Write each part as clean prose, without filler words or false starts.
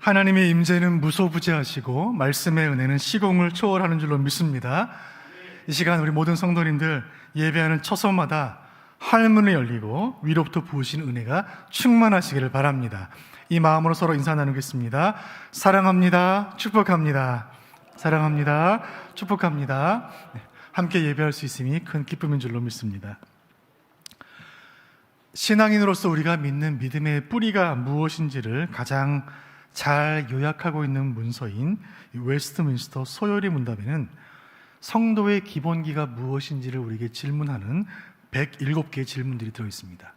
하나님의 임재는 무소부재하시고 말씀의 은혜는 시공을 초월하는 줄로 믿습니다. 이 시간 우리 모든 성도님들 예배하는 처소마다 하늘문이 열리고 위로부터 부으신 은혜가 충만하시기를 바랍니다. 이 마음으로 서로 인사 나누겠습니다. 사랑합니다. 축복합니다. 사랑합니다. 축복합니다. 함께 예배할 수 있음이 큰 기쁨인 줄로 믿습니다. 신앙인으로서 우리가 믿는 믿음의 뿌리가 무엇인지를 가장 잘 요약하고 있는 문서인 웨스트민스터 소요리 문답에는 성도의 기본기가 무엇인지를 우리에게 질문하는 107개의 질문들이 들어있습니다.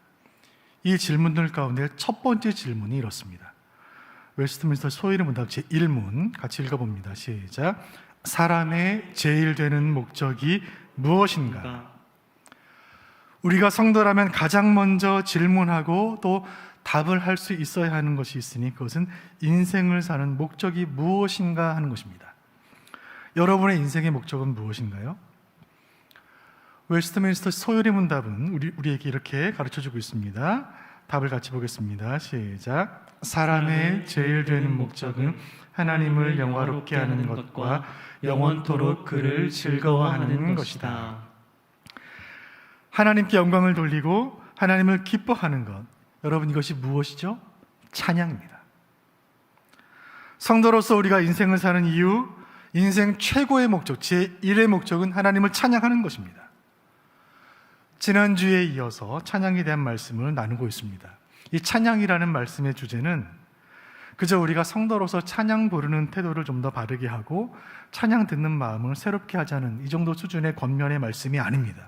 이 질문들 가운데 첫 번째 질문이 이렇습니다. 웨스트민스터 소요리 문답 제1문 같이 읽어봅니다. 시작. 사람의 제일 되는 목적이 무엇인가? 우리가 성도라면 가장 먼저 질문하고 또 답을 할 수 있어야 하는 것이 있으니 그것은 인생을 사는 목적이 무엇인가 하는 것입니다. 여러분의 인생의 목적은 무엇인가요? 웨스트민스터 소요리 문답은 우리에게 이렇게 가르쳐주고 있습니다. 답을 같이 보겠습니다. 시작. 사람의 제일 되는 목적은 하나님을 영화롭게 하는 것과 영원토록 그를 즐거워하는 것이다. 하나님께 영광을 돌리고 하나님을 기뻐하는 것, 여러분 이것이 무엇이죠? 찬양입니다. 성도로서 우리가 인생을 사는 이유, 인생 최고의 목적, 제1의 목적은 하나님을 찬양하는 것입니다. 지난주에 이어서 찬양에 대한 말씀을 나누고 있습니다. 이 찬양이라는 말씀의 주제는 그저 우리가 성도로서 찬양 부르는 태도를 좀 더 바르게 하고 찬양 듣는 마음을 새롭게 하자는 이 정도 수준의 권면의 말씀이 아닙니다.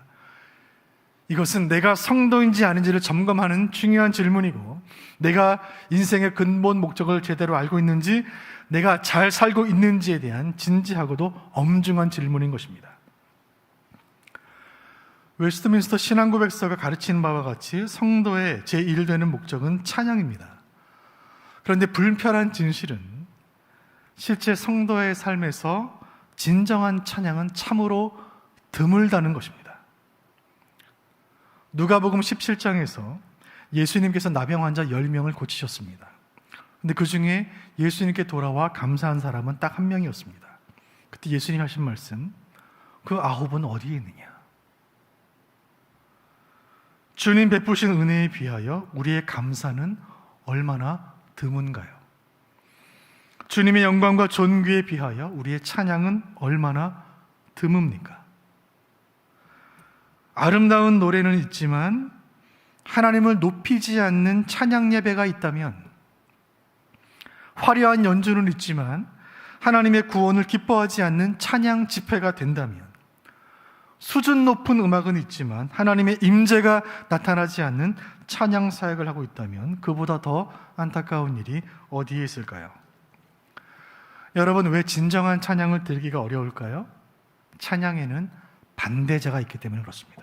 이것은 내가 성도인지 아닌지를 점검하는 중요한 질문이고, 내가 인생의 근본 목적을 제대로 알고 있는지, 내가 잘 살고 있는지에 대한 진지하고도 엄중한 질문인 것입니다. 웨스트민스터 신앙고백서가 가르치는 바와 같이 성도의 제1 되는 목적은 찬양입니다. 그런데 불편한 진실은 실제 성도의 삶에서 진정한 찬양은 참으로 드물다는 것입니다. 누가복음 17장에서 예수님께서 나병 환자 10명을 고치셨습니다. 근데 그 중에 예수님께 돌아와 감사한 사람은 딱 한 명이었습니다. 그때 예수님 하신 말씀, 그 9은 어디에 있느냐? 주님 베푸신 은혜에 비하여 우리의 감사는 얼마나 드문가요? 주님의 영광과 존귀에 비하여 우리의 찬양은 얼마나 드뭅니까? 아름다운 노래는 있지만 하나님을 높이지 않는 찬양 예배가 있다면, 화려한 연주는 있지만 하나님의 구원을 기뻐하지 않는 찬양 집회가 된다면, 수준 높은 음악은 있지만 하나님의 임재가 나타나지 않는 찬양 사역을 하고 있다면 그보다 더 안타까운 일이 어디에 있을까요? 여러분, 왜 진정한 찬양을 드리기가 어려울까요? 찬양에는 반대자가 있기 때문에 그렇습니다.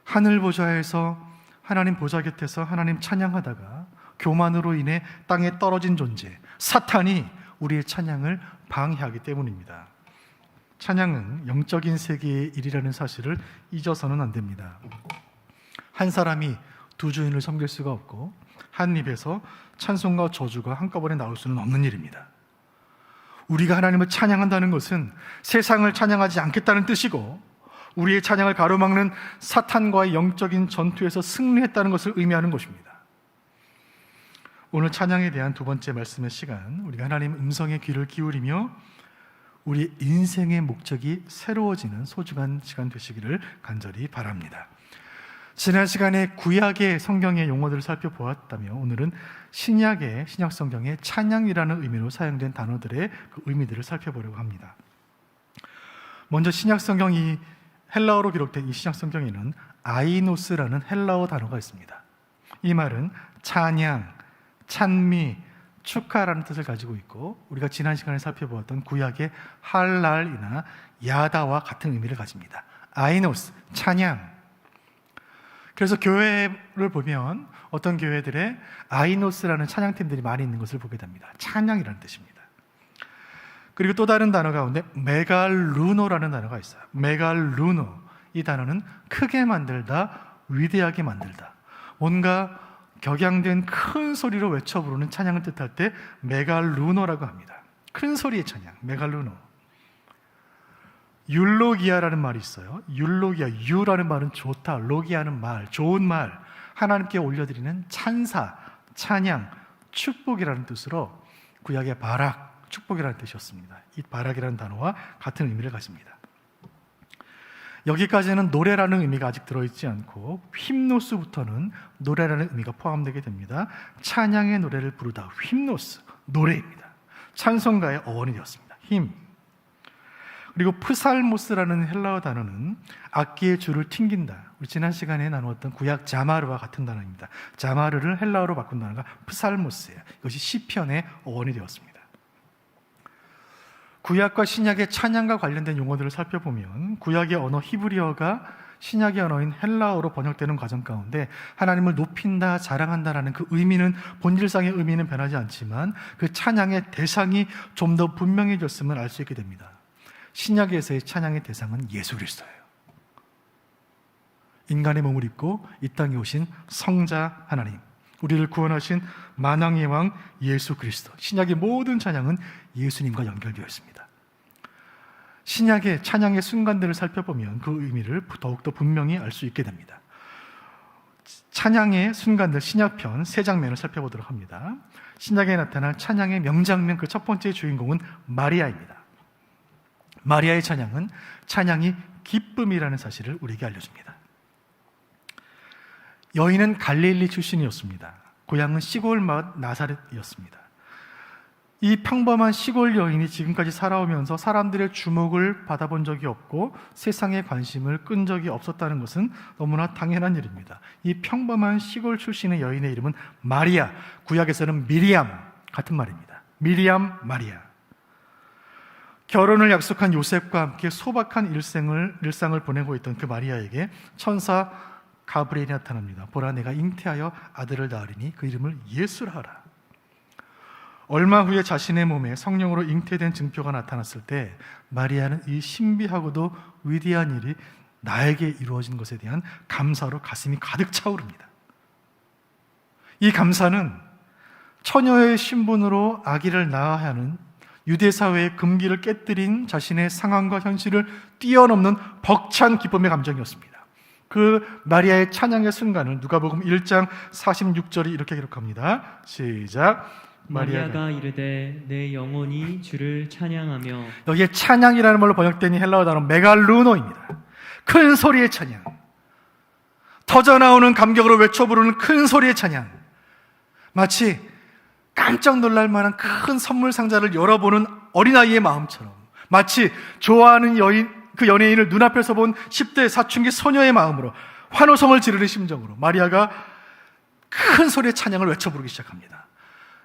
하늘 보좌에서 하나님 보좌 곁에서 하나님 찬양하다가 교만으로 인해 땅에 떨어진 존재 사탄이 우리의 찬양을 방해하기 때문입니다. 찬양은 영적인 세계의 일이라는 사실을 잊어서는 안 됩니다. 한 사람이 두 주인을 섬길 수가 없고 한 입에서 찬송과 저주가 한꺼번에 나올 수는 없는 일입니다. 우리가 하나님을 찬양한다는 것은 세상을 찬양하지 않겠다는 뜻이고, 우리의 찬양을 가로막는 사탄과의 영적인 전투에서 승리했다는 것을 의미하는 것입니다. 오늘 찬양에 대한 두 번째 말씀의 시간, 우리가 하나님 음성의 귀를 기울이며 우리 인생의 목적이 새로워지는 소중한 시간 되시기를 간절히 바랍니다. 지난 시간에 구약의 성경의 용어들을 살펴보았다며 오늘은 신약의 신약 성경의 찬양이라는 의미로 사용된 단어들의 그 의미들을 살펴보려고 합니다. 먼저 신약 성경 이 헬라어로 기록된 이 신약 성경에는 아이노스라는 헬라어 단어가 있습니다. 이 말은 찬양, 찬미, 축하라는 뜻을 가지고 있고, 우리가 지난 시간에 살펴보았던 구약의 할랄이나 야다와 같은 의미를 가집니다. 아이노스, 찬양. 그래서 교회를 보면 어떤 교회들의 아이노스라는 찬양팀들이 많이 있는 것을 보게 됩니다. 찬양이라는 뜻입니다. 그리고 또 다른 단어 가운데 메갈루노라는 단어가 있어요. 메갈루노, 이 단어는 크게 만들다, 위대하게 만들다, 뭔가 격양된 큰 소리로 외쳐 부르는 찬양을 뜻할 때 메갈루노라고 합니다. 큰 소리의 찬양, 메갈루노. 율로기아라는 말이 있어요. 율로기아, 유라는 말은 좋다, 로기아는 말, 좋은 말, 하나님께 올려드리는 찬사, 찬양, 축복이라는 뜻으로 구약의 바락, 축복이라는 뜻이었습니다. 이 바락이라는 단어와 같은 의미를 가집니다. 여기까지는 노래라는 의미가 아직 들어있지 않고 휄노스부터는 노래라는 의미가 포함되게 됩니다. 찬양의 노래를 부르다, 휄노스, 노래입니다. 찬송가의 어원이 되었습니다. 힘. 그리고 프살모스라는 헬라어 단어는 악기의 줄을 튕긴다. 우리 지난 시간에 나누었던 구약 자마르와 같은 단어입니다. 자마르를 헬라어로 바꾼 단어가 프살모스예요. 이것이 시편의 어원이 되었습니다. 구약과 신약의 찬양과 관련된 용어들을 살펴보면 구약의 언어 히브리어가 신약의 언어인 헬라어로 번역되는 과정 가운데 하나님을 높인다, 자랑한다라는 그 의미는, 본질상의 의미는 변하지 않지만 그 찬양의 대상이 좀 더 분명해졌음을 알 수 있게 됩니다. 신약에서의 찬양의 대상은 예수 그리스도예요. 인간의 몸을 입고 이 땅에 오신 성자 하나님, 우리를 구원하신 만왕의 왕 예수 그리스도. 신약의 모든 찬양은 예수님과 연결되어 있습니다. 신약의 찬양의 순간들을 살펴보면 그 의미를 더욱더 분명히 알 수 있게 됩니다. 찬양의 순간들, 신약편 세 장면을 살펴보도록 합니다. 신약에 나타난 찬양의 명장면, 그 첫 번째 주인공은 마리아입니다. 마리아의 찬양은 찬양이 기쁨이라는 사실을 우리에게 알려줍니다. 여인은 갈릴리 출신이었습니다. 고향은 시골 마을 나사렛이었습니다. 이 평범한 시골 여인이 지금까지 살아오면서 사람들의 주목을 받아본 적이 없고 세상의 관심을 끈 적이 없었다는 것은 너무나 당연한 일입니다. 이 평범한 시골 출신의 여인의 이름은 마리아, 구약에서는 미리암 같은 말입니다. 미리암, 마리아. 결혼을 약속한 요셉과 함께 소박한 일상을 보내고 있던 그 마리아에게 천사 가브리엘이 나타납니다. 보라, 내가 잉태하여 아들을 낳으리니 그 이름을 예수라 하라. 얼마 후에 자신의 몸에 성령으로 잉태된 증표가 나타났을 때 마리아는 이 신비하고도 위대한 일이 나에게 이루어진 것에 대한 감사로 가슴이 가득 차오릅니다. 이 감사는 처녀의 신분으로 아기를 낳아야 하는 유대 사회의 금기를 깨뜨린 자신의 상황과 현실을 뛰어넘는 벅찬 기쁨의 감정이었습니다. 그 마리아의 찬양의 순간을 누가복음 1장 46절이 이렇게 기록합니다. 시작. 마리아가 이르되 내 영혼이 주를 찬양하며. 여기에 찬양이라는 말로 번역된 이 헬라어 단어 메갈루노입니다. 큰 소리의 찬양, 터져나오는 감격으로 외쳐 부르는 큰 소리의 찬양. 마치 깜짝 놀랄 만한 큰 선물 상자를 열어보는 어린아이의 마음처럼, 마치 좋아하는 그 연예인을 눈앞에서 본 10대 사춘기 소녀의 마음으로 환호성을 지르는 심정으로 마리아가 큰 소리의 찬양을 외쳐 부르기 시작합니다.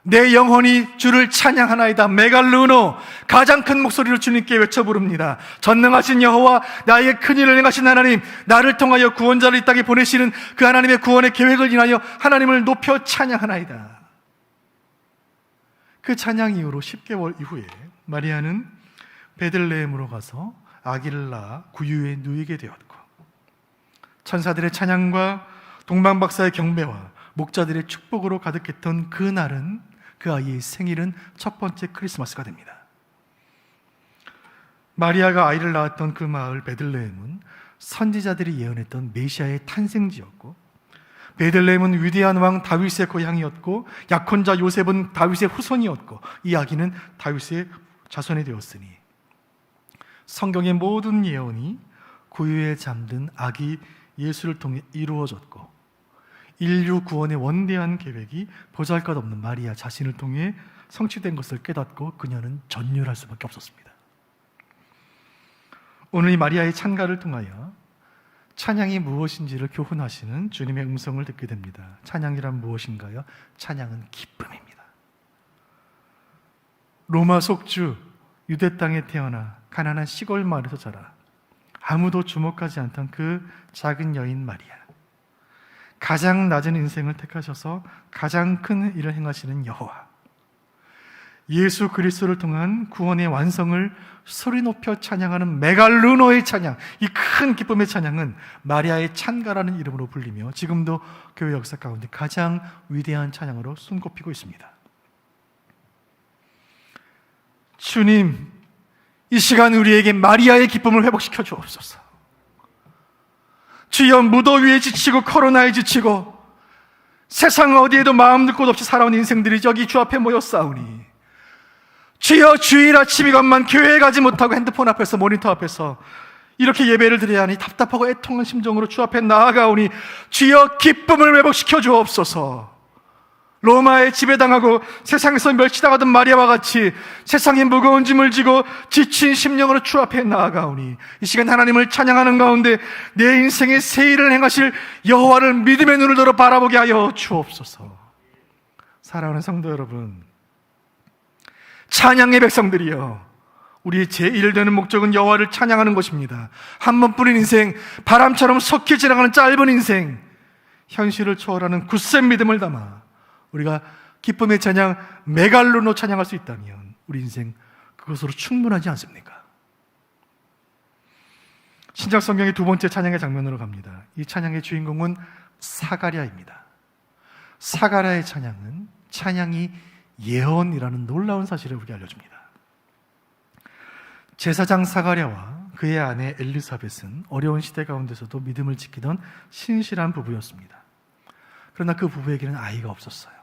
내 영혼이 주를 찬양하나이다. 메갈루노, 가장 큰 목소리로 주님께 외쳐 부릅니다. 전능하신 여호와, 나의 큰일을 행하신 하나님, 나를 통하여 구원자를 이 땅에 보내시는 그 하나님의 구원의 계획을 인하여 하나님을 높여 찬양하나이다. 그 찬양 이후로 10개월 이후에 마리아는 베들레헴으로 가서 아기를 낳아 구유에 누이게 되었고, 천사들의 찬양과 동방박사의 경배와 목자들의 축복으로 가득했던 그 날은, 그 아이의 생일은 첫 번째 크리스마스가 됩니다. 마리아가 아이를 낳았던 그 마을 베들레헴은 선지자들이 예언했던 메시아의 탄생지였고, 베들레헴은 위대한 왕 다윗의 고향이었고, 약혼자 요셉은 다윗의 후손이었고, 이 아기는 다윗의 자손이 되었으니 성경의 모든 예언이 구유에 잠든 아기 예수를 통해 이루어졌고, 인류 구원의 원대한 계획이 보잘것없는 마리아 자신을 통해 성취된 것을 깨닫고 그녀는 전율할 수밖에 없었습니다. 오늘 이 마리아의 찬가를 통하여 찬양이 무엇인지를 교훈하시는 주님의 음성을 듣게 됩니다. 찬양이란 무엇인가요? 찬양은 기쁨입니다. 로마 속주 유대 땅에 태어나 가난한 시골 마을에서 자라 아무도 주목하지 않던 그 작은 여인 마리아, 가장 낮은 인생을 택하셔서 가장 큰 일을 행하시는 여호와, 예수 그리스도를 통한 구원의 완성을 소리 높여 찬양하는 메갈루노의 찬양, 이 큰 기쁨의 찬양은 마리아의 찬가라는 이름으로 불리며 지금도 교회 역사 가운데 가장 위대한 찬양으로 손꼽히고 있습니다. 주님, 이 시간 우리에게 마리아의 기쁨을 회복시켜 주옵소서. 주여, 무더위에 지치고 코로나에 지치고 세상 어디에도 마음 둘 곳 없이 살아온 인생들이 여기 주 앞에 모여 싸우니, 주여, 주일 아침이건만 교회에 가지 못하고 핸드폰 앞에서, 모니터 앞에서 이렇게 예배를 드려야 하니 답답하고 애통한 심정으로 주 앞에 나아가오니, 주여, 기쁨을 회복시켜 주옵소서. 로마에 지배당하고 세상에서 멸치당하던 마리아와 같이 세상에 무거운 짐을 지고 지친 심령으로 주 앞에 나아가오니, 이 시간 하나님을 찬양하는 가운데 내 인생의 새 일을 행하실 여호와를 믿음의 눈을 들어 바라보게 하여 주옵소서. 사랑하는 성도 여러분, 찬양의 백성들이여, 우리의 제1되는 목적은 여호와를 찬양하는 것입니다. 한 번뿐인 인생, 바람처럼 속히 지나가는 짧은 인생, 현실을 초월하는 굳센 믿음을 담아 우리가 기쁨의 찬양, 메갈루노 찬양할 수 있다면 우리 인생 그것으로 충분하지 않습니까? 신약 성경의 두 번째 찬양의 장면으로 갑니다. 이 찬양의 주인공은 사가랴입니다. 사가랴의 찬양은 찬양이 예언이라는 놀라운 사실을 우리에게 알려줍니다. 제사장 사가랴와 그의 아내 엘리사벳은 어려운 시대 가운데서도 믿음을 지키던 신실한 부부였습니다. 그러나 그 부부에게는 아이가 없었어요.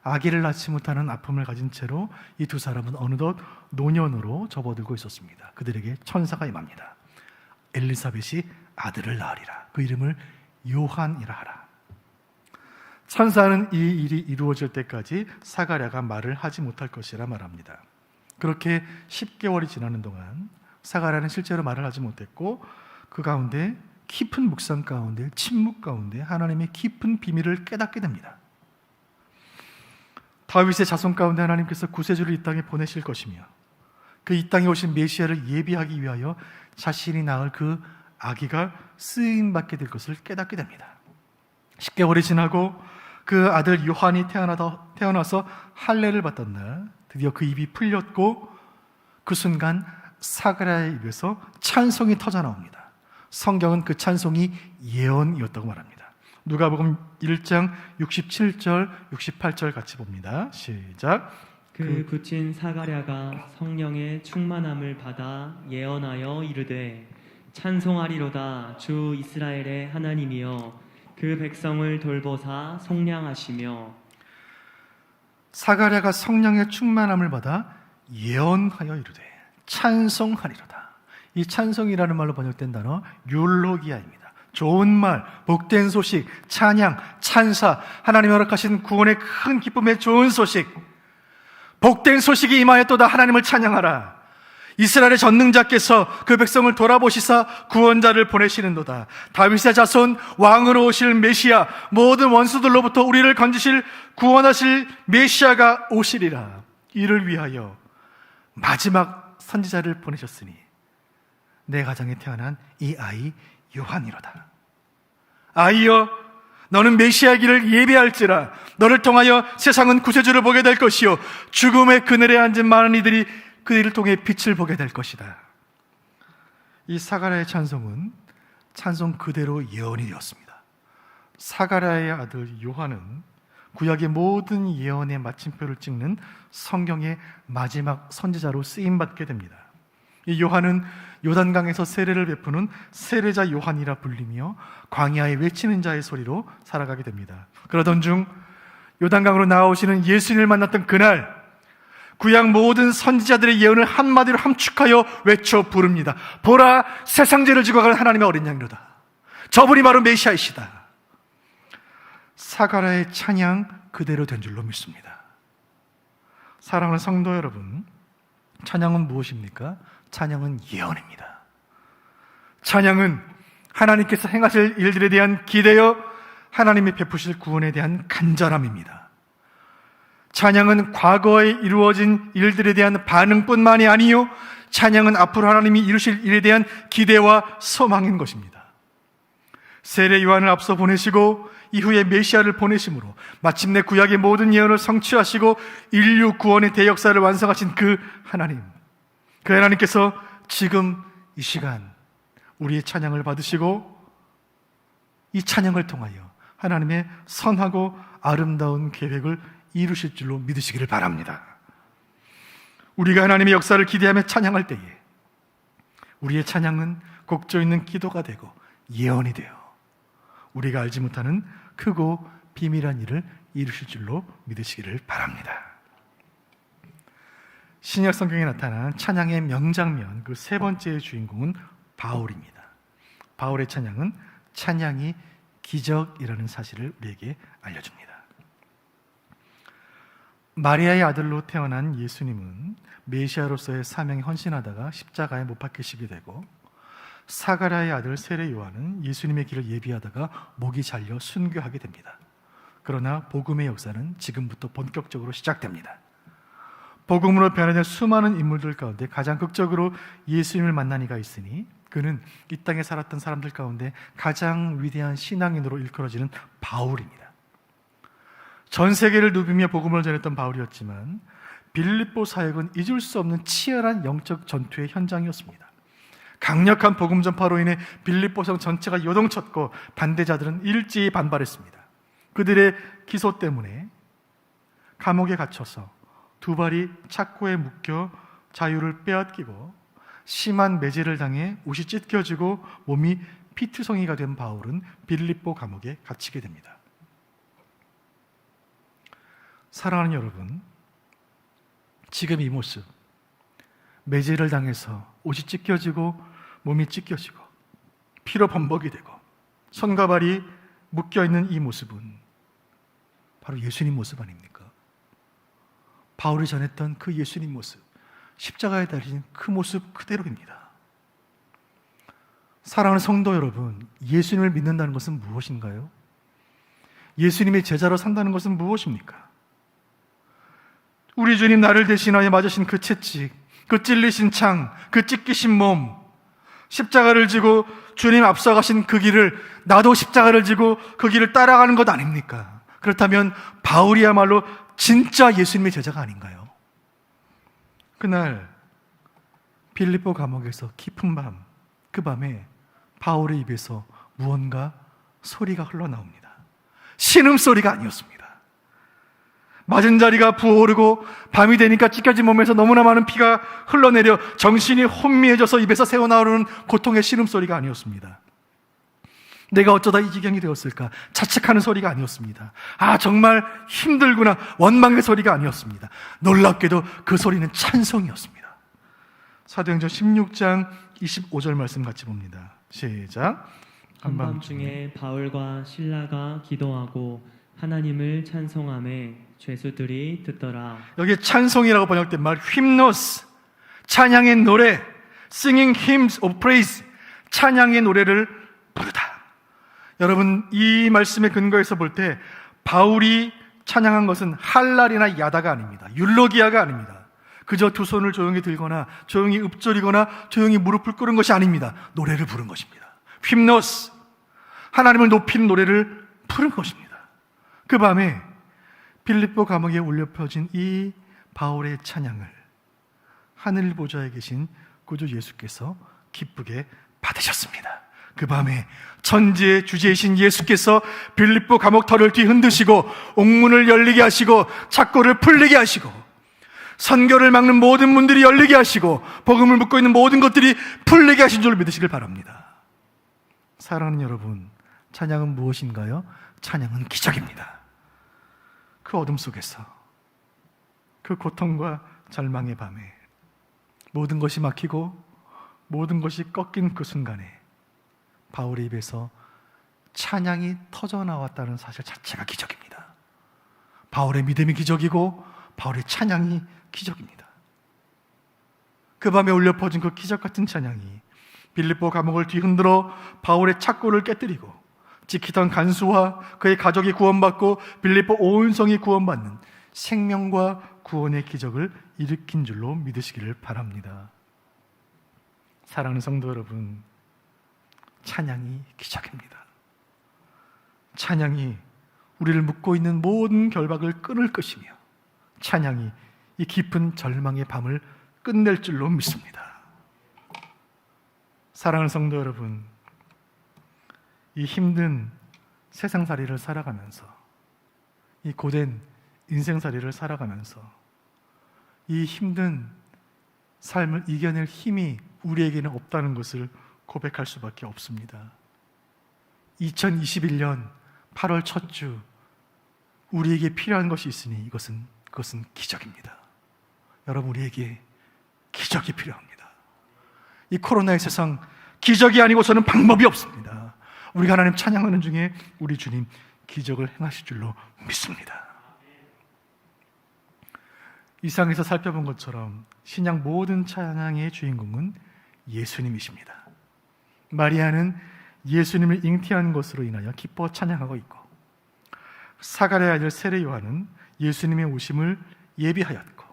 아기를 낳지 못하는 아픔을 가진 채로 이 두 사람은 어느덧 노년으로 접어들고 있었습니다. 그들에게 천사가 임합니다. 엘리사벳이 아들을 낳으리라. 그 이름을 요한이라 하라. 천사는 이 일이 이루어질 때까지 사가랴가 말을 하지 못할 것이라 말합니다. 그렇게 10개월이 지나는 동안 사가랴는 실제로 말을 하지 못했고, 그 가운데 깊은 묵상 가운데, 침묵 가운데 하나님의 깊은 비밀을 깨닫게 됩니다. 다윗의 자손 가운데 하나님께서 구세주를 이 땅에 보내실 것이며, 그 이 땅에 오신 메시아를 예비하기 위하여 자신이 낳을 그 아기가 쓰임받게 될 것을 깨닫게 됩니다. 10개월이 지나고 그 아들 요한이 태어나서 할례를 받던 날 드디어 그 입이 풀렸고, 그 순간 사가랴의 입에서 찬송이 터져 나옵니다. 성경은 그 찬송이 예언이었다고 말합니다. 누가복음 1장 67절, 68절 같이 봅니다. 시작. 그 붙인 사가랴가 성령의 충만함을 받아 예언하여 이르되, 찬송하리로다 주 이스라엘의 하나님이여, 그 백성을 돌보사 속량하시며. 사가랴가 성령의 충만함을 받아 예언하여 이르되 찬송하리로다. 이 찬송이라는 말로 번역된 단어 율로기아입니다. 좋은 말, 복된 소식, 찬양, 찬사, 하나님이 허락하신 구원의 큰 기쁨의 좋은 소식, 복된 소식이 임하였도다. 하나님을 찬양하라. 이스라엘의 전능자께서 그 백성을 돌아보시사 구원자를 보내시는도다. 다윗의 자손, 왕으로 오실 메시아, 모든 원수들로부터 우리를 건지실 구원하실 메시아가 오시리라. 이를 위하여 마지막 선지자를 보내셨으니 내 가정에 태어난 이 아이 요한이로다. 아이여, 너는 메시아의 길을 예비할지라. 너를 통하여 세상은 구세주를 보게 될 것이요, 죽음의 그늘에 앉은 많은 이들이 그 일을 통해 빛을 보게 될 것이다. 이 사가랴의 찬송은 찬송 그대로 예언이 되었습니다. 사가랴의 아들 요한은 구약의 모든 예언의 마침표를 찍는 성경의 마지막 선지자로 쓰임받게 됩니다. 이 요한은 요단강에서 세례를 베푸는 세례자 요한이라 불리며 광야에 외치는 자의 소리로 살아가게 됩니다. 그러던 중 요단강으로 나오시는 예수님을 만났던 그날, 구약 모든 선지자들의 예언을 한마디로 함축하여 외쳐 부릅니다. 보라, 세상 죄를 지고 가는 하나님의 어린 양이로다. 저분이 바로 메시아이시다. 사가랴의 찬양 그대로 된 줄로 믿습니다. 사랑하는 성도 여러분, 찬양은 무엇입니까? 찬양은 예언입니다. 찬양은 하나님께서 행하실 일들에 대한 기대여 하나님이 베푸실 구원에 대한 간절함입니다. 찬양은 과거에 이루어진 일들에 대한 반응뿐만이 아니요, 찬양은 앞으로 하나님이 이루실 일에 대한 기대와 소망인 것입니다. 세례 요한을 앞서 보내시고 이후에 메시아를 보내심으로 마침내 구약의 모든 예언을 성취하시고 인류 구원의 대역사를 완성하신 그 하나님, 그 하나님께서 지금 이 시간 우리의 찬양을 받으시고 이 찬양을 통하여 하나님의 선하고 아름다운 계획을 이루실 줄로 믿으시기를 바랍니다. 우리가 하나님의 역사를 기대하며 찬양할 때에 우리의 찬양은 곡조 있는 기도가 되고 예언이 되어 우리가 알지 못하는 크고 비밀한 일을 이루실 줄로 믿으시기를 바랍니다. 신약 성경에 나타난 찬양의 명장면 그 세 번째의 주인공은 바울입니다. 바울의 찬양은 찬양이 기적이라는 사실을 우리에게 알려줍니다. 마리아의 아들로 태어난 예수님은 메시아로서의 사명에 헌신하다가 십자가에 못 박히시게 되고, 사가랴의 아들 세례 요한은 예수님의 길을 예비하다가 목이 잘려 순교하게 됩니다. 그러나 복음의 역사는 지금부터 본격적으로 시작됩니다. 복음으로 변화된 수많은 인물들 가운데 가장 극적으로 예수님을 만난 이가 있으니 그는 이 땅에 살았던 사람들 가운데 가장 위대한 신앙인으로 일컬어지는 바울입니다. 전 세계를 누비며 복음을 전했던 바울이었지만 빌립보 사역은 잊을 수 없는 치열한 영적 전투의 현장이었습니다. 강력한 복음 전파로 인해 빌립보 성 전체가 요동쳤고 반대자들은 일제히 반발했습니다. 그들의 기소 때문에 감옥에 갇혀서 두 발이 착고에 묶여 자유를 빼앗기고 심한 매질을 당해 옷이 찢겨지고 몸이 피투성이가 된 바울은 빌립보 감옥에 갇히게 됩니다. 사랑하는 여러분, 지금 이 모습, 매질을 당해서 옷이 찢겨지고 몸이 찢겨지고 피로 범벅이 되고 손과 발이 묶여있는 이 모습은 바로 예수님 모습 아닙니까? 바울이 전했던 그 예수님 모습, 십자가에 달린 그 모습 그대로입니다. 사랑하는 성도 여러분, 예수님을 믿는다는 것은 무엇인가요? 예수님의 제자로 산다는 것은 무엇입니까? 우리 주님 나를 대신하여 맞으신 그 채찍, 그 찔리신 창, 그 찢기신 몸, 십자가를 지고 주님 앞서가신 그 길을 나도 십자가를 지고 그 길을 따라가는 것 아닙니까? 그렇다면 바울이야말로 진짜 예수님의 제자가 아닌가요? 그날 빌립보 감옥에서 깊은 밤, 그 밤에 바울의 입에서 무언가 소리가 흘러나옵니다. 신음소리가 아니었습니다. 맞은 자리가 부어오르고 밤이 되니까 찢겨진 몸에서 너무나 많은 피가 흘러내려 정신이 혼미해져서 입에서 새어나오는 고통의 신음소리가 아니었습니다. 내가 어쩌다 이 지경이 되었을까 자책하는 소리가 아니었습니다. 아, 정말 힘들구나 원망의 소리가 아니었습니다. 놀랍게도 그 소리는 찬송이었습니다. 사도행전 16장 25절 말씀 같이 봅니다. 시작. 한밤중에 바울과 실라가 기도하고 하나님을 찬송하매 죄수들이 듣더라. 여기 찬송이라고 번역된 말 휄노스, 찬양의 노래, singing hymns of praise, 찬양의 노래를 부르다. 여러분, 이 말씀의 근거에서 볼 때 바울이 찬양한 것은 할랄이나 야다가 아닙니다. 율로기아가 아닙니다. 그저 두 손을 조용히 들거나 조용히 읊조리거나 조용히 무릎을 꿇은 것이 아닙니다. 노래를 부른 것입니다. 휄노스, 하나님을 높이는 노래를 부른 것입니다. 그 밤에 빌립보 감옥에 올려 펴진 이 바울의 찬양을 하늘 보좌에 계신 구주 예수께서 기쁘게 받으셨습니다. 그 밤에 천지의 주제이신 예수께서 빌립보 감옥터를 뒤흔드시고 옥문을 열리게 하시고 착고를 풀리게 하시고 선교를 막는 모든 문들이 열리게 하시고 복음을 묻고 있는 모든 것들이 풀리게 하신 줄 믿으시길 바랍니다. 사랑하는 여러분, 찬양은 무엇인가요? 찬양은 기적입니다. 그 어둠 속에서, 그 고통과 절망의 밤에 모든 것이 막히고 모든 것이 꺾인 그 순간에 바울의 입에서 찬양이 터져나왔다는 사실 자체가 기적입니다. 바울의 믿음이 기적이고 바울의 찬양이 기적입니다. 그 밤에 울려 퍼진 그 기적 같은 찬양이 빌립보 감옥을 뒤흔들어 바울의 착고를 깨뜨리고 지키던 간수와 그의 가족이 구원받고 빌립보 온 성이 구원받는 생명과 구원의 기적을 일으킨 줄로 믿으시기를 바랍니다. 사랑하는 성도 여러분, 찬양이 기적입니다. 찬양이 우리를 묶고 있는 모든 결박을 끊을 것이며 찬양이 이 깊은 절망의 밤을 끝낼 줄로 믿습니다. 사랑하는 성도 여러분, 이 힘든 세상살이를 살아가면서, 이 고된 인생살이를 살아가면서 이 힘든 삶을 이겨낼 힘이 우리에게는 없다는 것을 고백할 수밖에 없습니다. 2021년 8월 첫 주, 우리에게 필요한 것이 있으니 그것은 기적입니다. 여러분, 우리에게 기적이 필요합니다. 이 코로나의 세상, 기적이 아니고서는 방법이 없습니다. 우리가 하나님 찬양하는 중에 우리 주님 기적을 행하실 줄로 믿습니다. 이상에서 살펴본 것처럼 신약 모든 찬양의 주인공은 예수님이십니다. 마리아는 예수님을 잉태한 것으로 인하여 기뻐 찬양하고 있고, 사가랴의 아들 세례 요한은 예수님의 오심을 예비하였고,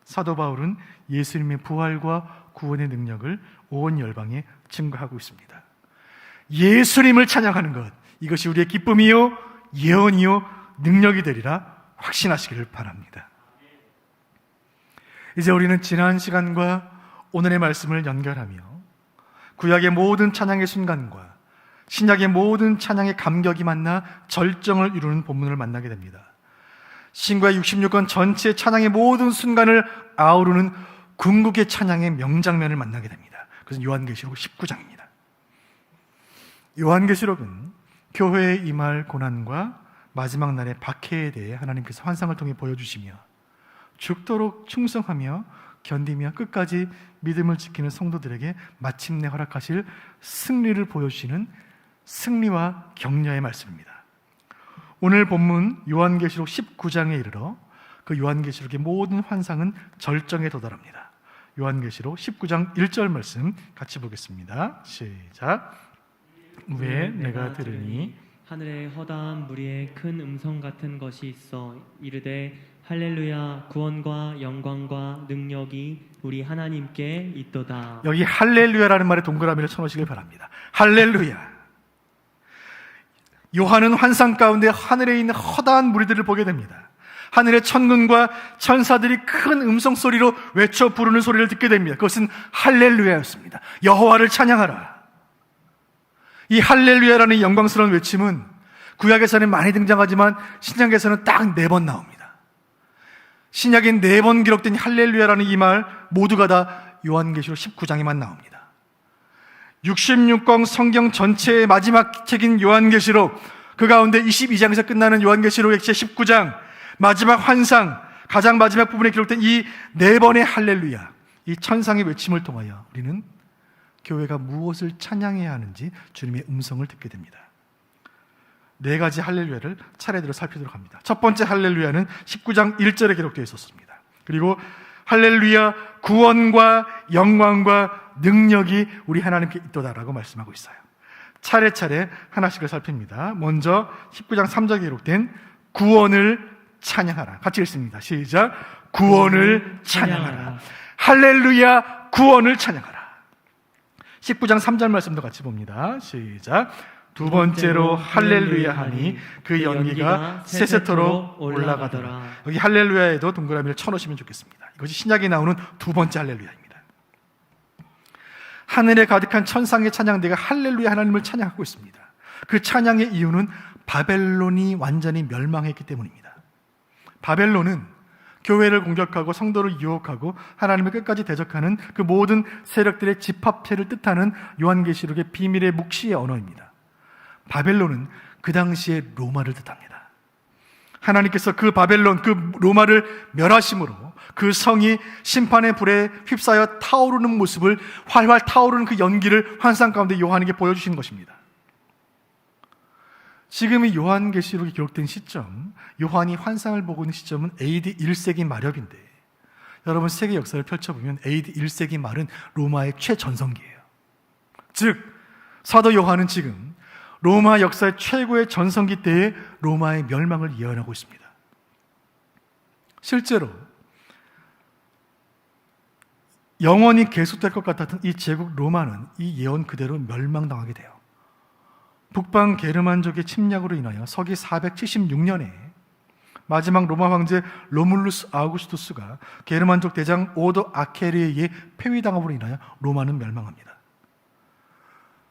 사도 바울은 예수님의 부활과 구원의 능력을 온 열방에 증거하고 있습니다. 예수님을 찬양하는 것, 이것이 우리의 기쁨이요 예언이요 능력이 되리라 확신하시기를 바랍니다. 이제 우리는 지난 시간과 오늘의 말씀을 연결하며 구약의 모든 찬양의 순간과 신약의 모든 찬양의 감격이 만나 절정을 이루는 본문을 만나게 됩니다. 신구약 66권 전체 찬양의 모든 순간을 아우르는 궁극의 찬양의 명장면을 만나게 됩니다. 그것은 요한계시록 19장입니다. 요한계시록은 교회에 임할 고난과 마지막 날의 박해에 대해 하나님께서 환상을 통해 보여주시며 죽도록 충성하며 견디며 끝까지 믿음을 지키는 성도들에게 마침내 허락하실 승리를 보여주시는 승리와 격려의 말씀입니다. 오늘 본문 요한계시록 19장에 이르러 그 요한계시록의 모든 환상은 절정에 도달합니다. 요한계시록 19장 1절 말씀 같이 보겠습니다. 시작. 왜 내가 들으니 하늘에 허다한 무리의 큰 음성 같은 것이 있어 이르되 할렐루야, 구원과 영광과 능력이 우리 하나님께 있도다. 여기 할렐루야라는 말에 동그라미를 쳐놓으시길 바랍니다. 할렐루야. 요한은 환상 가운데 하늘에 있는 허다한 무리들을 보게 됩니다. 하늘의 천군과 천사들이 큰 음성 소리로 외쳐 부르는 소리를 듣게 됩니다. 그것은 할렐루야였습니다. 여호와를 찬양하라. 이 할렐루야라는 영광스러운 외침은 구약에서는 많이 등장하지만 신약에서는 딱 4번 나옵니다. 신약에 4번 기록된 할렐루야라는 이 말 모두가 다 요한계시록 19장에만 나옵니다. 66권 성경 전체의 마지막 책인 요한계시록, 그 가운데 22장에서 끝나는 요한계시록의 19장 마지막 환상, 가장 마지막 부분에 기록된 이 4번의 할렐루야, 이 천상의 외침을 통하여 우리는 교회가 무엇을 찬양해야 하는지 주님의 음성을 듣게 됩니다. 4가지 할렐루야를 차례대로 살피도록 합니다. 첫 번째 할렐루야는 19장 1절에 기록되어 있었습니다. 그리고 할렐루야, 구원과 영광과 능력이 우리 하나님께 있도다라고 말씀하고 있어요. 차례차례 하나씩을 살핍니다. 먼저 19장 3절에 기록된 구원을 찬양하라. 같이 읽습니다. 시작. 구원을 찬양하라. 할렐루야, 구원을 찬양하라. 19장 3절 말씀도 같이 봅니다. 시작. 두 번째로 할렐루야 하니 그 연기가 세세토록 올라가더라. 여기 할렐루야에도 동그라미를 쳐놓으시면 좋겠습니다. 이것이 신약에 나오는 두 번째 할렐루야입니다. 하늘에 가득한 천상의 찬양대가 할렐루야 하나님을 찬양하고 있습니다. 그 찬양의 이유는 바벨론이 완전히 멸망했기 때문입니다. 바벨론은 교회를 공격하고 성도를 유혹하고 하나님을 끝까지 대적하는 그 모든 세력들의 집합체를 뜻하는 요한계시록의 비밀의 묵시의 언어입니다. 바벨론은 그 당시에 로마를 뜻합니다. 하나님께서 그 바벨론, 그 로마를 멸하심으로 그 성이 심판의 불에 휩싸여 타오르는 모습을, 활활 타오르는 그 연기를 환상 가운데 요한에게 보여주신 것입니다. 지금 이 요한계시록이 기록된 시점, 요한이 환상을 보고 있는 시점은 AD 1세기 말엽인데, 여러분 세계 역사를 펼쳐보면 AD 1세기 말은 로마의 최전성기예요. 즉 사도 요한은 지금 로마 역사의 최고의 전성기 때에 로마의 멸망을 예언하고 있습니다. 실제로 영원히 계속될 것 같았던 이 제국 로마는 이 예언 그대로 멸망당하게 돼요. 북방 게르만족의 침략으로 인하여 서기 476년에 마지막 로마 황제 로물루스 아우구스투스가 게르만족 대장 오도 아케르에 의해 폐위당함으로 인하여 로마는 멸망합니다.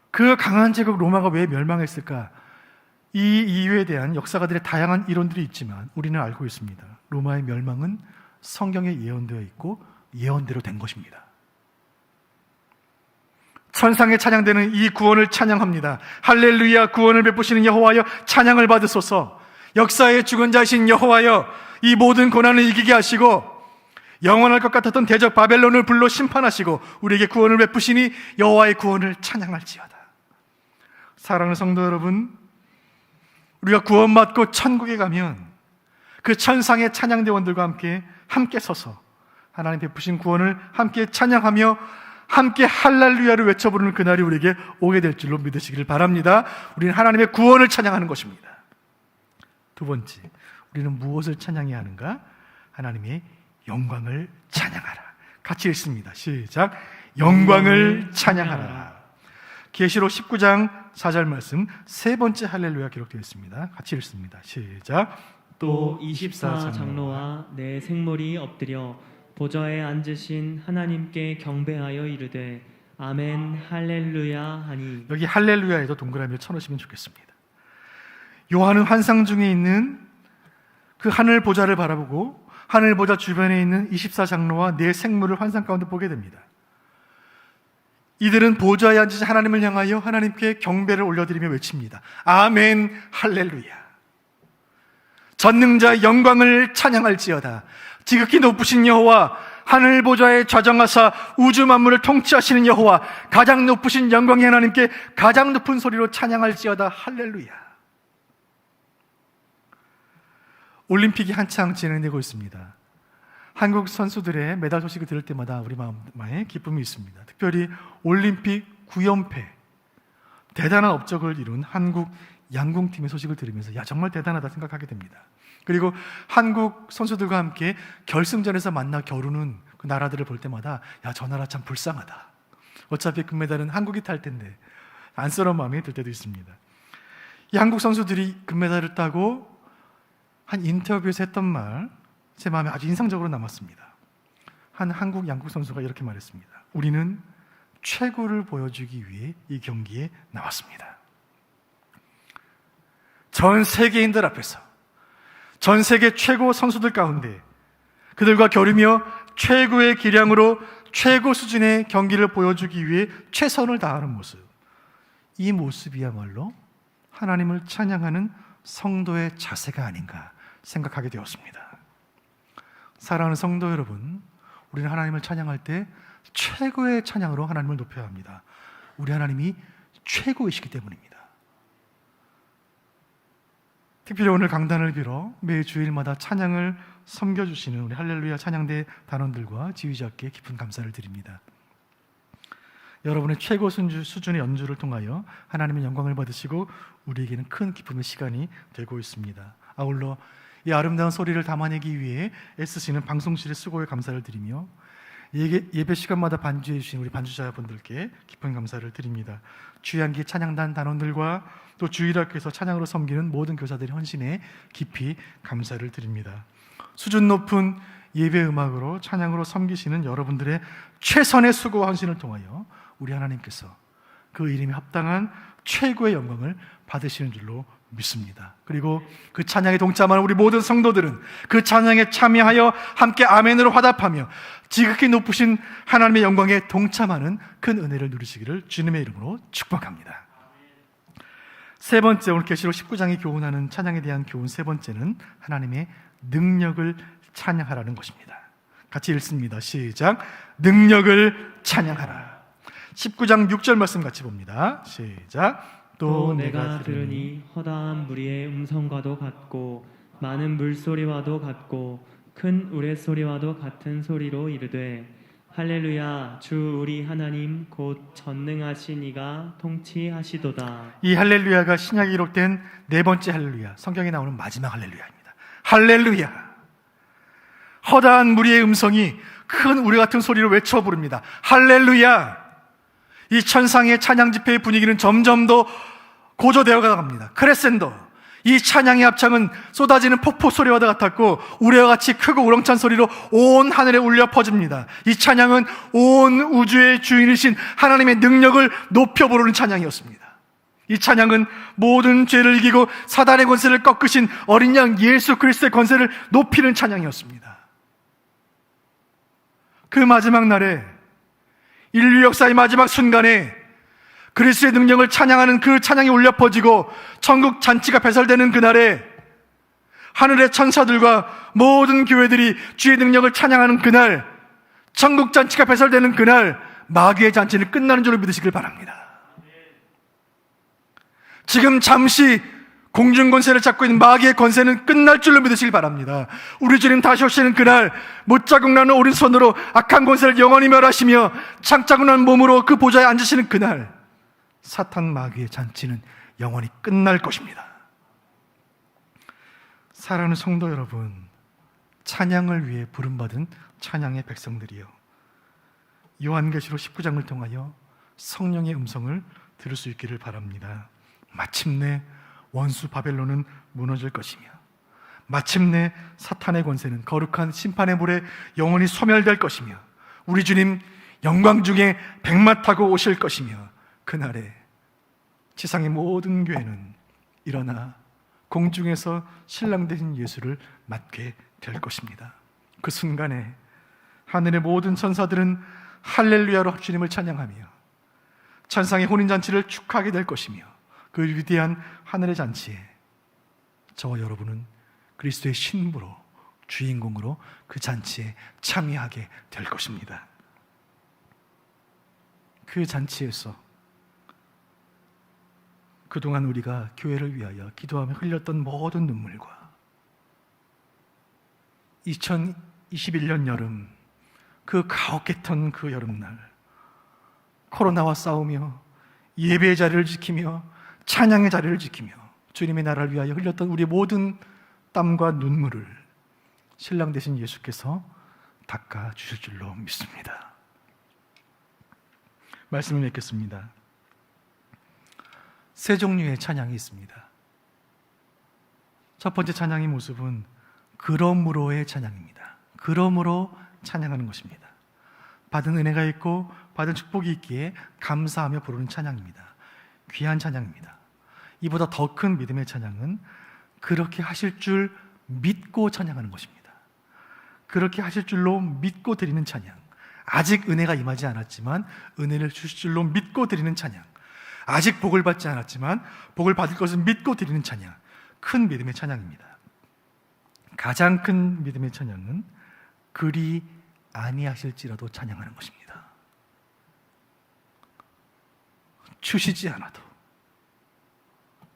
그 강한 제국 로마가 왜 멸망했을까? 이 이유에 대한 역사가들의 다양한 이론들이 있지만 우리는 알고 있습니다. 로마의 멸망은 성경에 예언되어 있고 예언대로 된 것입니다. 천상에 찬양되는 이 구원을 찬양합니다. 할렐루야, 구원을 베푸시는 여호와여 찬양을 받으소서. 역사의 죽은 자이신 여호와여, 이 모든 고난을 이기게 하시고 영원할 것 같았던 대적 바벨론을 불러 심판하시고 우리에게 구원을 베푸시니 여호와의 구원을 찬양할지어다. 사랑하는 성도 여러분, 우리가 구원받고 천국에 가면 그 천상의 찬양대원들과 함께 서서 하나님 베푸신 구원을 함께 찬양하며 함께 할렐루야를 외쳐 부르는 그날이 우리에게 오게 될 줄로 믿으시기를 바랍니다. 우리는 하나님의 구원을 찬양하는 것입니다. 두 번째, 우리는 무엇을 찬양해야 하는가? 하나님의 영광을 찬양하라. 같이 읽습니다. 시작. 영광을 찬양하라. 계시록 19장 4절 말씀 세 번째 할렐루야 기록되어 있습니다. 같이 읽습니다. 시작. 또 24 장로와 내 생물이 엎드려 보좌에 앉으신 하나님께 경배하여 이르되 아멘 할렐루야 하니. 여기 할렐루야에도 동그라미를 쳐놓으시면 좋겠습니다. 요한은 환상 중에 있는 그 하늘 보좌를 바라보고 하늘 보좌 주변에 있는 24 장로와 네 생물을 환상 가운데 보게 됩니다. 이들은 보좌에 앉으신 하나님을 향하여 하나님께 경배를 올려드리며 외칩니다. 아멘 할렐루야. 전능자의 영광을 찬양할지어다. 지극히 높으신 여호와, 하늘 보좌에 좌정하사 우주 만물을 통치하시는 여호와, 가장 높으신 영광의 하나님께 가장 높은 소리로 찬양할지어다. 할렐루야. 올림픽이 한창 진행되고 있습니다. 한국 선수들의 메달 소식을 들을 때마다 우리 마음에 기쁨이 있습니다. 특별히 올림픽 9연패, 대단한 업적을 이룬 한국 양궁팀의 소식을 들으면서 야, 정말 대단하다 생각하게 됩니다. 그리고 한국 선수들과 함께 결승전에서 만나 겨루는 그 나라들을 볼 때마다 야, 저 나라 참 불쌍하다. 어차피 금메달은 한국이 탈 텐데 안쓰러운 마음이 들 때도 있습니다. 이 한국 선수들이 금메달을 따고 한 인터뷰에서 했던 말, 제 마음에 아주 인상적으로 남았습니다. 한 한국 양궁 선수가 이렇게 말했습니다. 우리는 최고를 보여주기 위해 이 경기에 나왔습니다. 전 세계인들 앞에서, 전 세계 최고 선수들 가운데 그들과 겨루며 최고의 기량으로 최고 수준의 경기를 보여주기 위해 최선을 다하는 모습, 이 모습이야말로 하나님을 찬양하는 성도의 자세가 아닌가 생각하게 되었습니다. 사랑하는 성도 여러분, 우리는 하나님을 찬양할 때 최고의 찬양으로 하나님을 높여야 합니다. 우리 하나님이 최고이시기 때문입니다. 특별히 오늘 강단을 빌어 매 주일마다 찬양을 섬겨주시는 우리 할렐루야 찬양대 단원들과 지휘자께 깊은 감사를 드립니다. 여러분의 최고 수준의 연주를 통하여 하나님의 영광을 받으시고 우리에게는 큰 기쁨의 시간이 되고 있습니다. 아울러 이 아름다운 소리를 담아내기 위해 애쓰시는 방송실의 수고에 감사를 드리며 예배 시간마다 반주해 주신 우리 반주자분들께 깊은 감사를 드립니다. 주양기 찬양단 단원들과 또 주일학교에서 찬양으로 섬기는 모든 교사들의 헌신에 깊이 감사를 드립니다. 수준 높은 예배 음악으로 찬양으로 섬기시는 여러분들의 최선의 수고와 헌신을 통하여 우리 하나님께서 그 이름에 합당한 최고의 영광을 받으시는 줄로 믿습니다. 그리고 그 찬양에 동참하는 우리 모든 성도들은 그 찬양에 참여하여 함께 아멘으로 화답하며 지극히 높으신 하나님의 영광에 동참하는 큰 은혜를 누리시기를 주님의 이름으로 축복합니다. 세 번째, 오늘 계시록 19장이 교훈하는 찬양에 대한 교훈 세 번째는 하나님의 능력을 찬양하라는 것입니다. 같이 읽습니다. 시작. 능력을 찬양하라. 19장 6절 말씀 같이 봅니다. 시작. 또 내가 들으니 허다한 무리의 음성과도 같고 많은 물소리와도 같고 큰 우레소리와도 같은 소리로 이르되 할렐루야, 주 우리 하나님 곧 전능하신 이가 통치하시도다. 이 할렐루야가 신약에 기록된 네 번째 할렐루야, 성경에 나오는 마지막 할렐루야입니다. 할렐루야. 허다한 무리의 음성이 큰 우리 같은 소리로 외쳐 부릅니다. 할렐루야. 이 천상의 찬양 집회의 분위기는 점점 더 고조되어 갑니다. 크레센도. 이 찬양의 합창은 쏟아지는 폭포 소리와 같았고 우레와 같이 크고 우렁찬 소리로 온 하늘에 울려 퍼집니다. 이 찬양은 온 우주의 주인이신 하나님의 능력을 높여 부르는 찬양이었습니다. 이 찬양은 모든 죄를 이기고 사단의 권세를 꺾으신 어린 양 예수 그리스도의 권세를 높이는 찬양이었습니다. 그 마지막 날에, 인류 역사의 마지막 순간에 그리스도의 능력을 찬양하는 그 찬양이 울려 퍼지고 천국 잔치가 배설되는 그날에 하늘의 천사들과 모든 교회들이 주의 능력을 찬양하는 그날, 천국 잔치가 배설되는 그날 마귀의 잔치는 끝나는 줄로 믿으시길 바랍니다. 지금 잠시 공중 권세를 잡고 있는 마귀의 권세는 끝날 줄로 믿으시길 바랍니다. 우리 주님 다시 오시는 그날 못자국 나는 오른손으로 악한 권세를 영원히 멸하시며 창자국 난 몸으로 그 보좌에 앉으시는 그날 사탄 마귀의 잔치는 영원히 끝날 것입니다. 사랑하는 성도 여러분, 찬양을 위해 부름받은 찬양의 백성들이요, 요한계시록 19장을 통하여 성령의 음성을 들을 수 있기를 바랍니다. 마침내 원수 바벨론은 무너질 것이며 마침내 사탄의 권세는 거룩한 심판의 물에 영원히 소멸될 것이며 우리 주님 영광 중에 백마 타고 오실 것이며 그날에 지상의 모든 교회는 일어나 공중에서 신랑 되신 예수를 맞게 될 것입니다. 그 순간에 하늘의 모든 천사들은 할렐루야로 주님을 찬양하며 천상의 혼인잔치를 축하하게 될 것이며 그 위대한 하늘의 잔치에 저와 여러분은 그리스도의 신부로, 주인공으로 그 잔치에 참여하게 될 것입니다. 그 잔치에서 그동안 우리가 교회를 위하여 기도하며 흘렸던 모든 눈물과 2021년 여름, 그 가혹했던 그 여름날 코로나와 싸우며 예배의 자리를 지키며 찬양의 자리를 지키며 주님의 나라를 위하여 흘렸던 우리 모든 땀과 눈물을 신랑 되신 예수께서 닦아 주실 줄로 믿습니다. 말씀을 맺겠습니다. 세 종류의 찬양이 있습니다. 첫 번째 찬양의 모습은 그러므로의 찬양입니다. 그러므로 찬양하는 것입니다. 받은 은혜가 있고 받은 축복이 있기에 감사하며 부르는 찬양입니다. 귀한 찬양입니다. 이보다 더 큰 믿음의 찬양은 그렇게 하실 줄 믿고 찬양하는 것입니다. 그렇게 하실 줄로 믿고 드리는 찬양. 아직 은혜가 임하지 않았지만 은혜를 주실 줄로 믿고 드리는 찬양. 아직 복을 받지 않았지만 복을 받을 것을 믿고 드리는 찬양. 큰 믿음의 찬양입니다. 가장 큰 믿음의 찬양은 그리 아니하실지라도 찬양하는 것입니다. 주시지 않아도,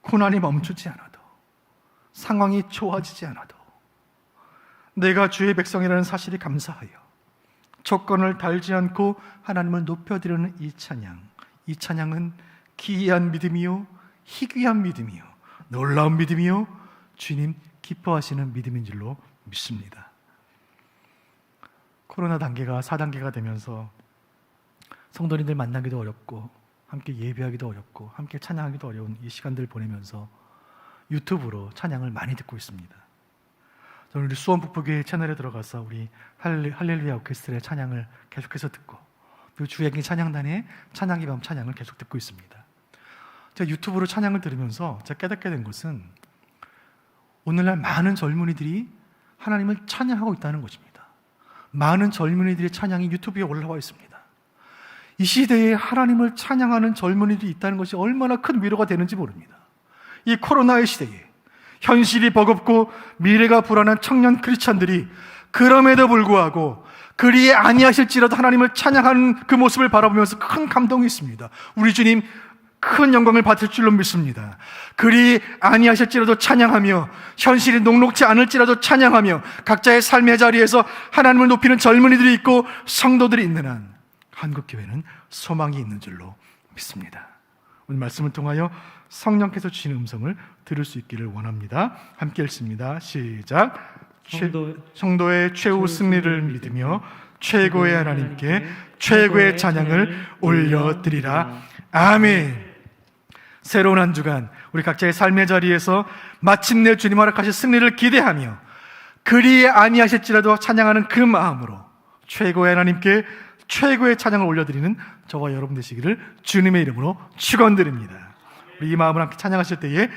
고난이 멈추지 않아도, 상황이 좋아지지 않아도 내가 주의 백성이라는 사실이 감사하여 조건을 달지 않고 하나님을 높여드리는 이 찬양, 이 찬양은 기이한 믿음이요, 희귀한 믿음이요, 놀라운 믿음이요, 주님 기뻐하시는 믿음인 줄로 믿습니다. 코로나 단계가 4단계가 되면서 성도님들 만나기도 어렵고 함께 예배하기도 어렵고 함께 찬양하기도 어려운 이 시간들을 보내면서 유튜브로 찬양을 많이 듣고 있습니다. 저는 우리 수원북부교회 채널에 들어가서 우리 할렐루야 오케스트라의 찬양을 계속해서 듣고 그리고 주야기 찬양단의 찬양의 밤 찬양을 계속 듣고 있습니다. 제가 유튜브로 찬양을 들으면서 제가 깨닫게 된 것은 오늘날 많은 젊은이들이 하나님을 찬양하고 있다는 것입니다. 많은 젊은이들의 찬양이 유튜브에 올라와 있습니다. 이 시대에 하나님을 찬양하는 젊은이들이 있다는 것이 얼마나 큰 위로가 되는지 모릅니다. 이 코로나의 시대에 현실이 버겁고 미래가 불안한 청년 크리스찬들이 그럼에도 불구하고 그리 아니하실지라도 하나님을 찬양하는 그 모습을 바라보면서 큰 감동이 있습니다. 우리 주님 큰 영광을 받을 줄로 믿습니다. 그리 아니하실지라도 찬양하며 현실이 녹록지 않을지라도 찬양하며 각자의 삶의 자리에서 하나님을 높이는 젊은이들이 있고 성도들이 있는 한 한국교회는 소망이 있는 줄로 믿습니다. 오늘 말씀을 통하여 성령께서 주시는 음성을 들을 수 있기를 원합니다. 함께 읽습니다. 시작. 성도의 최후 승리를 믿으며 최고의 하나님께 최고의 찬양을 올려드리라. 아멘. 새로운 한 주간 우리 각자의 삶의 자리에서 마침내 주님 허락하실 승리를 기대하며 그리 아니하실지라도 찬양하는 그 마음으로 최고의 하나님께 최고의 찬양을 올려드리는 저와 여러분 되시기를 주님의 이름으로 축원드립니다. 우리 이 마음을 함께 찬양하실 때에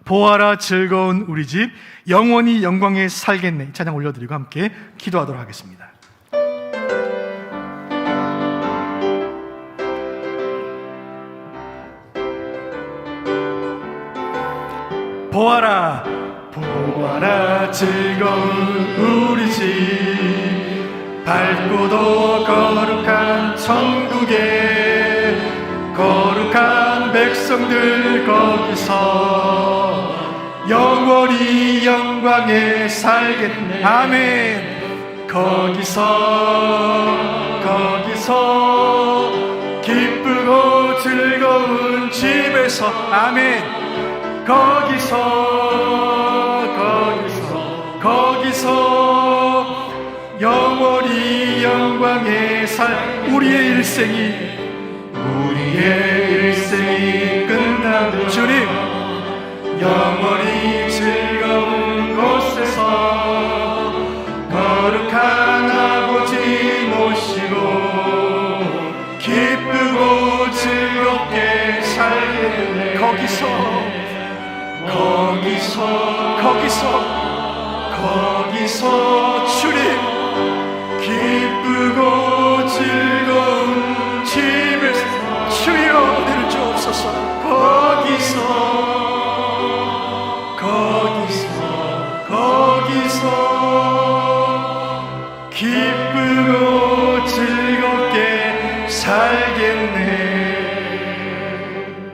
보아라 즐거운 우리 집 영원히 영광에 살겠네 이 찬양 올려드리고 함께 기도하도록 하겠습니다. 보아라 보아라 즐거운 우리 집 밝고도 거룩한 천국에 거룩한 백성들 거기서 영원히 영광에 살겠네. 아멘. 거기서 기쁘고 즐거운 집에서 아멘. 거기서 영원히 영광에 살 우리의 일생이 끝나도 주님 영원히 즐거운 곳에서 거룩한 아버지 모시고 기쁘고 즐겁게 살겠네. 거기서 주님 기쁘고 즐거운 집에서 주여 은혜를 주옵소서. 거기서 기쁘고 즐겁게 살겠네.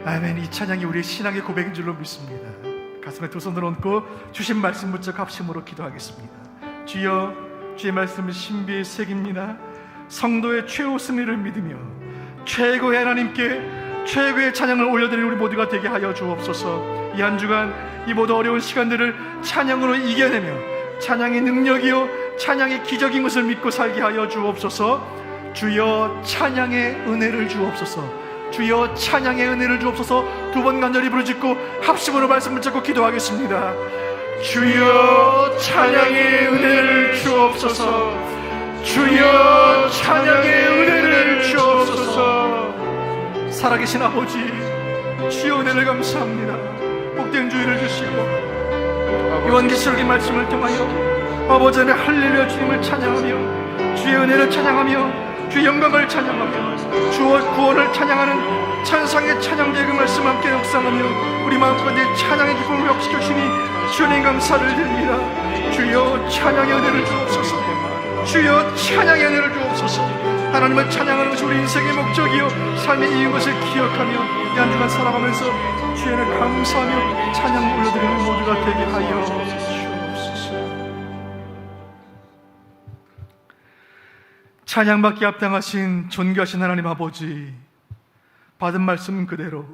아멘. 이 찬양이 우리의 신앙의 고백인 줄로 믿습니다. 가슴에 두 손을 얹고 주신 말씀 붙잡고 합심으로 기도하겠습니다. 주여, 주의 말씀은 신비의 색입니다. 성도의 최후 승리를 믿으며 최고의 하나님께 최고의 찬양을 올려드리는 우리 모두가 되게 하여 주옵소서. 이 한 주간 이 모두 어려운 시간들을 찬양으로 이겨내며 찬양의 능력이요 찬양의 기적인 것을 믿고 살게 하여 주옵소서. 주여 찬양의 은혜를 주옵소서. 주여 찬양의 은혜를 주옵소서. 두 번 간절히 부르짖고 합심으로 말씀을 잡고 기도하겠습니다. 주여 찬양의 은혜를 주옵소서. 주여 찬양의 은혜를 주옵소서. 살아계신 아버지, 주여 은혜를 감사합니다. 복된 주의를 주시고 요한계시록의 말씀을 통하여 아버지 안에 할렐루야 주님을 찬양하며 주의 은혜를 찬양하며 주의 영광을 찬양하며 주의 구원을 찬양하는 찬상의 찬양대의 그 말씀 함께 묵상하며 우리 마음가운데 찬양의 기쁨을 회복시켜 주시니 주님 감사를 드립니다. 주여 찬양의 은혜를 주옵소서. 주여 찬양의 은혜를 주옵소서. 하나님을 찬양하는 것이 우리 인생의 목적이요 삶의 이유인 것을 기억하며 이 한 주간 살아가면서 주의 은혜를 감사하며 찬양 올려드리는 모두가 되게 하여 주옵소서. 찬양받기 합당하신 존귀하신 하나님 아버지, 받은 말씀 그대로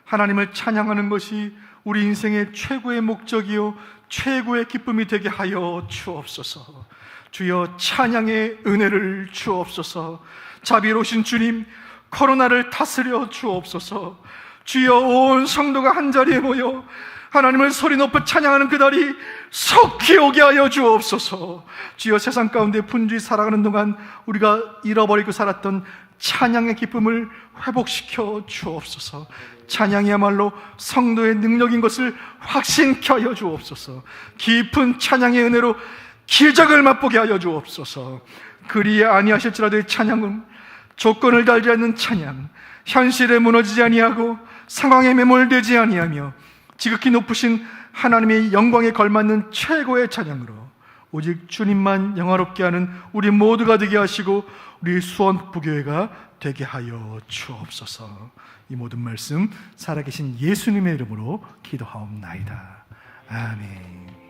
하나님을 찬양하는 것이 우리 인생의 최고의 목적이요 최고의 기쁨이 되게 하여 주옵소서. 주여 찬양의 은혜를 주옵소서. 자비로우신 주님, 코로나를 다스려 주옵소서. 주여 온 성도가 한자리에 모여 하나님을 소리 높여 찬양하는 그날이 속히 오게 하여 주옵소서. 주여 세상 가운데 분주히 살아가는 동안 우리가 잃어버리고 살았던 찬양의 기쁨을 회복시켜 주옵소서. 찬양이야말로 성도의 능력인 것을 확신케 하여 주옵소서. 깊은 찬양의 은혜로 기적을 맛보게 하여 주옵소서. 그리 아니하실지라도의 찬양은 조건을 달지 않는 찬양, 현실에 무너지지 아니하고 상황에 매몰되지 아니하며 지극히 높으신 하나님의 영광에 걸맞는 최고의 찬양으로 오직 주님만 영화롭게 하는 우리 모두가 되게 하시고 우리 수원 북부교회가 되게 하여 주옵소서. 이 모든 말씀 살아계신 예수님의 이름으로 기도하옵나이다. 아멘.